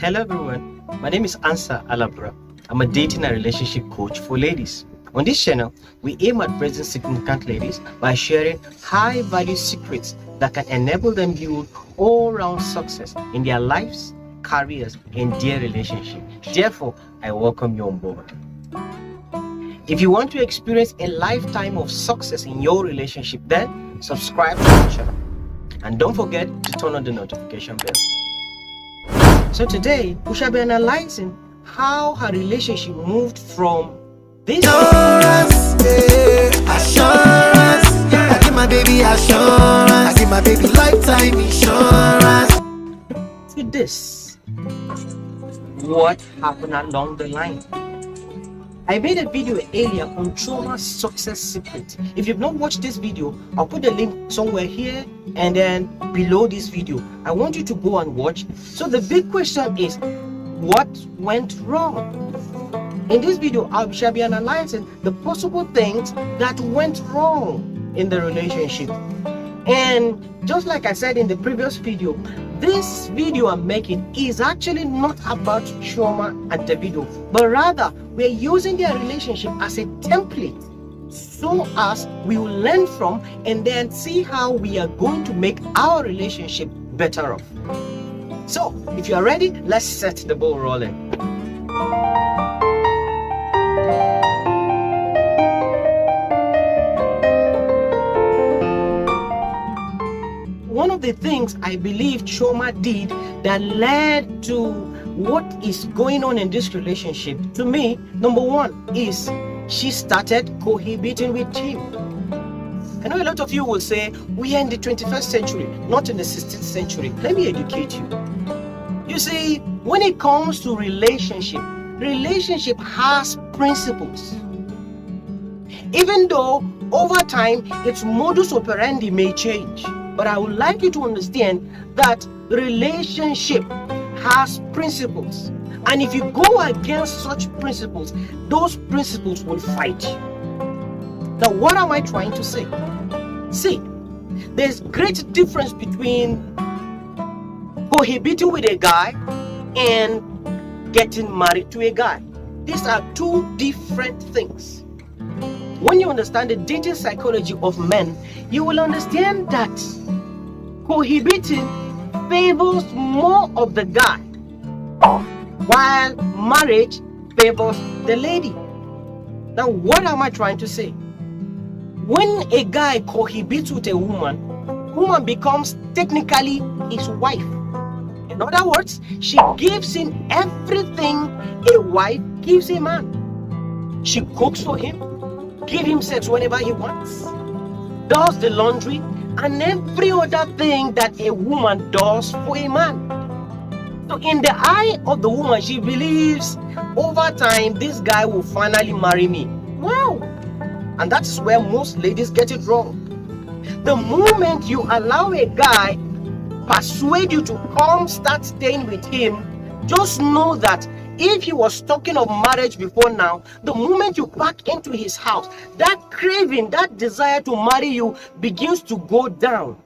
Hello everyone, my name is Ansa Alabra. I'm a dating and relationship coach for ladies. On this channel, we aim at raising significant ladies by sharing high-value secrets that can enable them build all-round success in their lives, careers, and their relationship. Therefore, I welcome you on board. If you want to experience a lifetime of success in your relationship, then subscribe to the channel. And don't forget to turn on the notification bell. So today, we shall be analyzing how her relationship moved from this assurance, yeah, assurance. I give my baby assurance. I give my baby lifetime insurance. to this. What happened along the line? I made a video earlier on Chioma's success secret. If you've not watched this video, I'll put the link somewhere here and then below this video. I want you to go and watch. So the big question is, what went wrong? In this video, I shall be analyzing the possible things that went wrong in the relationship. And just like I said in the previous video, this video I'm making is actually not about Chioma and Davido, but rather we're using their relationship as a template so as we will learn from and then see how we are going to make our relationship better off. So if you are ready, let's set the ball rolling. One of the things I believe Chioma did that led to what is going on in this relationship, to me, number one is she started cohabiting with him. I know a lot of you will say, we are in the 21st century, not in the 16th century. Let me educate you. You see, when it comes to relationship has principles. Even though over time, its modus operandi may change. But I would like you to understand that relationship has principles. And if you go against such principles, those principles will fight you. Now, what am I trying to say? See, there's great difference between cohabiting with a guy and getting married to a guy. These are two different things. When you understand the dating psychology of men, you will understand that cohabiting favors more of the guy, while marriage favors the lady. Now, what am I trying to say? When a guy cohabits with a woman becomes technically his wife. In other words, she gives him everything a wife gives a man. She cooks for him, gives him sex whenever he wants, does the laundry, and every other thing that a woman does for a man. So in the eye of the woman, she believes over time this guy will finally marry me. Wow! And that's where most ladies get it wrong. The moment you allow a guy persuade you to come start staying with him, just know that if he was talking of marriage before now, the moment you pack into his house, that craving, that desire to marry you begins to go down.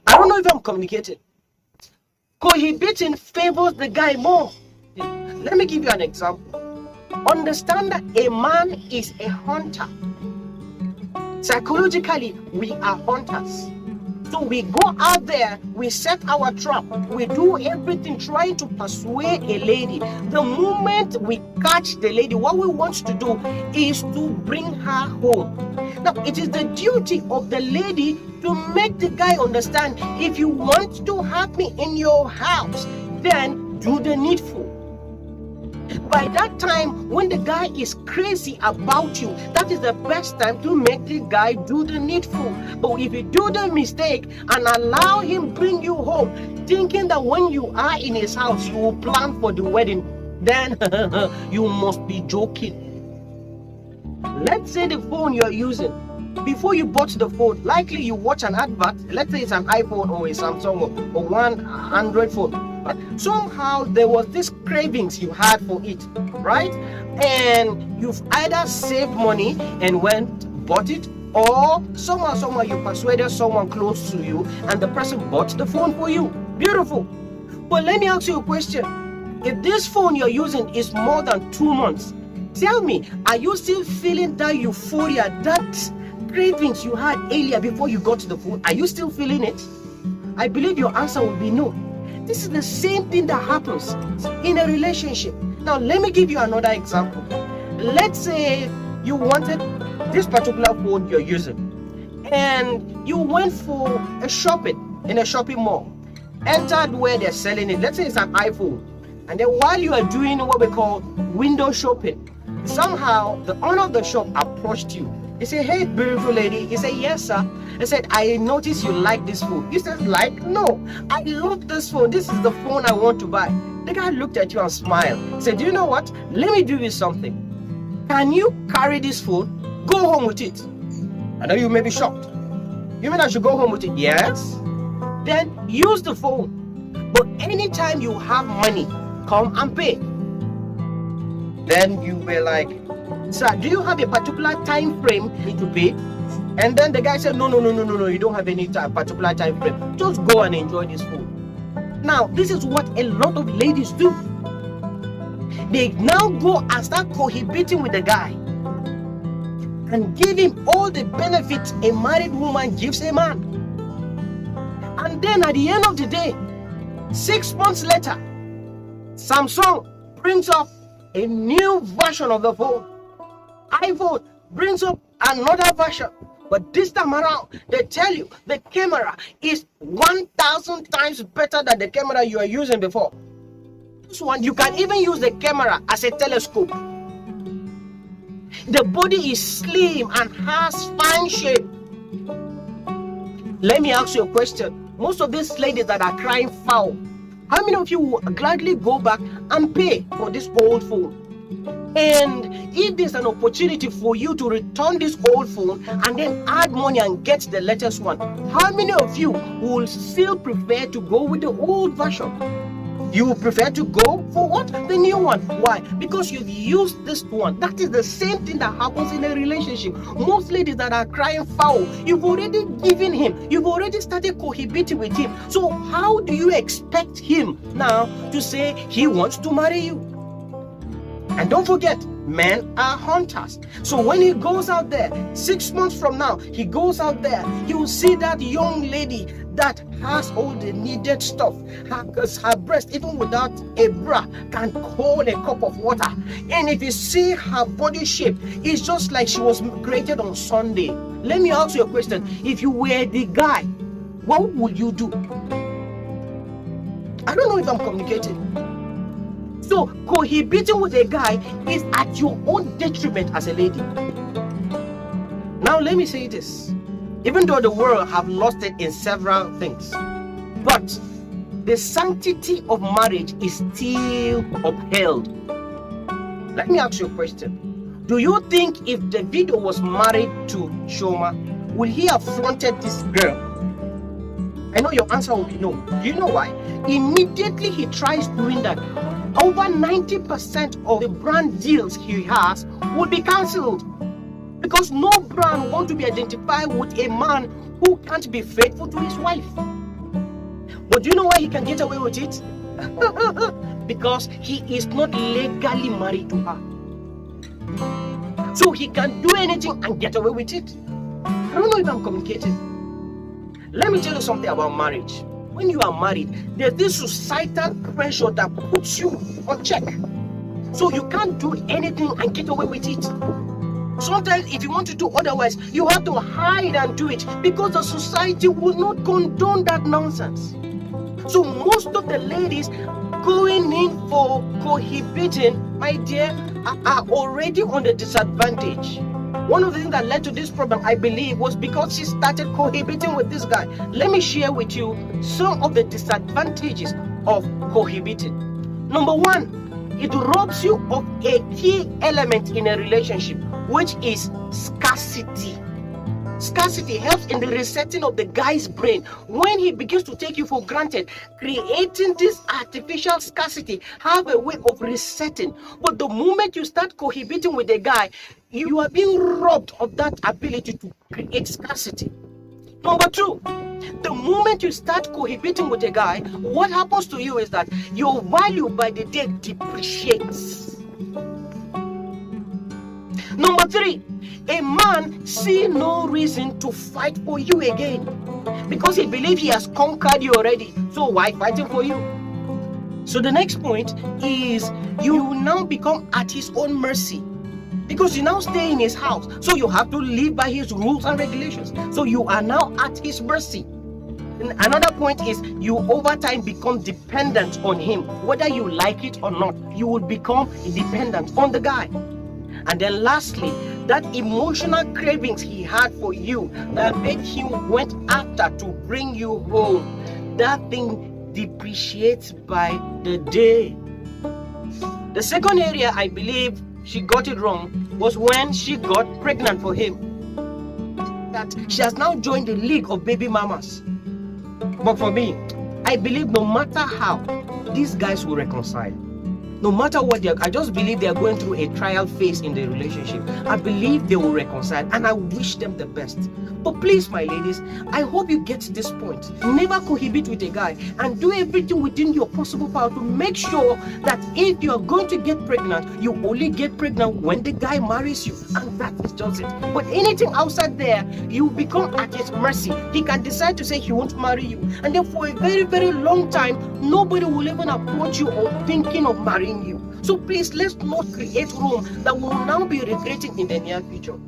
I don't know if I'm communicating. Cohabiting favors the guy more. Let me give you an example. Understand that a man is a hunter. Psychologically, we are hunters. So we go out there, we set our trap, we do everything trying to persuade a lady. The moment we catch the lady, what we want to do is to bring her home. Now, it is the duty of the lady to make the guy understand, if you want to have me in your house, then do the needful. By that time, when the guy is crazy about you, that is the best time to make the guy do the needful. But if you do the mistake and allow him bring you home, thinking that when you are in his house, you will plan for the wedding, then you must be joking. Let's say the phone you're using, before you bought the phone, likely you watch an advert. Let's say it's an iPhone or a Samsung or one Android phone. Somehow there was this cravings you had for it, right? And you've either saved money and bought it, or somehow you persuaded someone close to you and the person bought the phone for you. Beautiful. But let me ask you a question. If this phone you're using is more than 2 months, tell me, are you still feeling that euphoria, that cravings you had earlier before you got to the phone? Are you still feeling it? I believe your answer will be no. This is the same thing that happens in a relationship. Now, let me give you another example. Let's say you wanted this particular phone you're using, and you went for a shopping in a shopping mall, entered where they're selling it. Let's say it's an iPhone. And then while you are doing what we call window shopping, somehow the owner of the shop approached you. He said, "Hey, beautiful lady." He said, "Yes, sir." He said, "I noticed you like this phone." You said, "Like? No, I love this phone. This is the phone I want to buy." The guy looked at you and smiled. He said, "Do you know what? Let me do you something. Can you carry this phone? Go home with it." I know you may be shocked. You mean I should go home with it? Yes. Then use the phone. But anytime you have money, come and pay. Then you were like, "Sir, do you have a particular time frame to pay?" And then the guy said, no, you don't have any particular time frame. Just go and enjoy this food. Now, this is what a lot of ladies do. They now go and start cohabiting with the guy and give him all the benefits a married woman gives a man. And then at the end of the day, 6 months later, Samsung brings up a new version of the phone. iPhone brings up another version. But this time around, they tell you the camera is 1,000 times better than the camera you are using before. This one, you can even use the camera as a telescope. The body is slim and has fine shape. Let me ask you a question. Most of these ladies that are crying foul, how many of you will gladly go back and pay for this old phone? And if there's an opportunity for you to return this old phone and then add money and get the latest one, how many of you will still prefer to go with the old version? You will prefer to go for what? The new one. Why? Because you've used this one. That is the same thing that happens in a relationship. Most ladies that are crying foul, you've already given him, you've already started cohabiting with him. So how do you expect him now to say he wants to marry you? And don't forget, men are hunters. So when he goes out there, 6 months from now, he goes out there, he will see that young lady that has all the needed stuff. Her breast, even without a bra, can hold a cup of water. And if you see her body shape, it's just like she was created on Sunday. Let me ask you a question. If you were the guy, what would you do? I don't know if I'm communicating. So cohabiting with a guy is at your own detriment as a lady. Now let me say this. Even though the world have lost it in several things, but the sanctity of marriage is still upheld. Let me ask you a question. Do you think if Davido was married to Chioma, would he have fronted this girl? I know your answer will be no. Do you know why? Immediately he tries doing that, over 90% of the brand deals he has will be cancelled. Because no brand wants to be identified with a man who can't be faithful to his wife. But do you know why he can get away with it? Because he is not legally married to her. So he can do anything and get away with it. I don't know if I'm communicating. Let me tell you something about marriage. When you are married, there's this societal pressure that puts you on check. So you can't do anything and get away with it. Sometimes if you want to do otherwise, you have to hide and do it because the society will not condone that nonsense. So most of the ladies going in for cohabiting, my dear, are already on the disadvantage. One of the things that led to this problem, I believe, was because she started cohabiting with this guy. Let me share with you some of the disadvantages of cohabiting. Number one, it robs you of a key element in a relationship, which is scarcity. Scarcity helps in the resetting of the guy's brain. When he begins to take you for granted, creating this artificial scarcity have a way of resetting. But the moment you start cohabiting with a guy, you are being robbed of that ability to create scarcity. Number two, The moment you start cohabiting with a guy, what happens to you is that your value by the day depreciates. Number 3, a man see no reason to fight for you again because he believes he has conquered you already. So why fighting for you? So the next point is you now become at his own mercy because you now stay in his house. So you have to live by his rules and regulations. So you are now at his mercy. And another point is you over time become dependent on him. Whether you like it or not, you will become dependent on the guy. And then lastly, that emotional cravings he had for you that made him went after to bring you home, that thing depreciates by the day. The second area I believe she got it wrong was when she got pregnant for him. That she has now joined the league of baby mamas. But for me, I believe no matter how, these guys will reconcile. No matter what I just believe they are going through a trial phase in the relationship. I believe they will reconcile and I wish them the best. But please, my ladies, I hope you get this point. Never cohabit with a guy and do everything within your possible power to make sure that if you are going to get pregnant, you only get pregnant when the guy marries you, and that is just it. But anything outside there, you become at his mercy. He can decide to say he won't marry you, and then for a very, very long time, nobody will even approach you or thinking of marrying you. So please, let's not create room that we will now be regretting in the near future.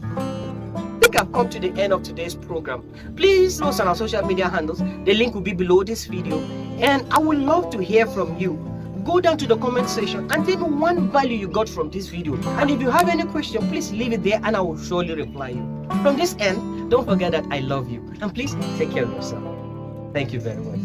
I think I've come to the end of today's program. Please post on our social media handles. The link will be below this video, and I would love to hear from you. Go down to the comment section and tell me one value you got from this video, and if you have any question, please leave it there and I will surely reply you. From this end, don't forget that I love you, and please take care of yourself. Thank you very much.